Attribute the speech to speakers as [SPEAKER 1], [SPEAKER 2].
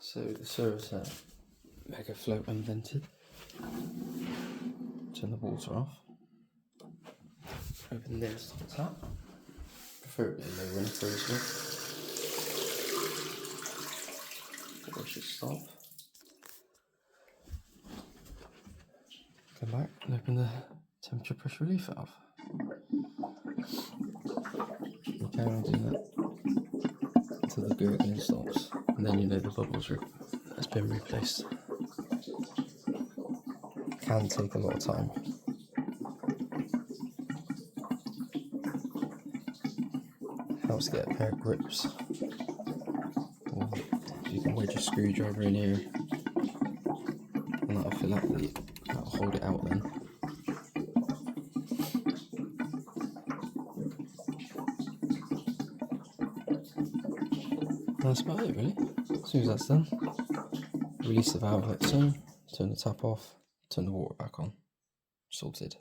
[SPEAKER 1] So the server's Megaflo unvented. Turn the water off. Open this tap. Preferably low runner firstly. Or should stop. Come back and open the temperature pressure relief valve. You carry on doing that until the gurgling stops, and then you know the bubbles has been replaced. Can take a lot of time. Helps get a pair of grips. Or you can wedge a screwdriver in here, and that'll fill out that'll hold it out then. That's about it really. As soon as that's done, release the valve like so, turn the tap off, turn the water back on. Sorted.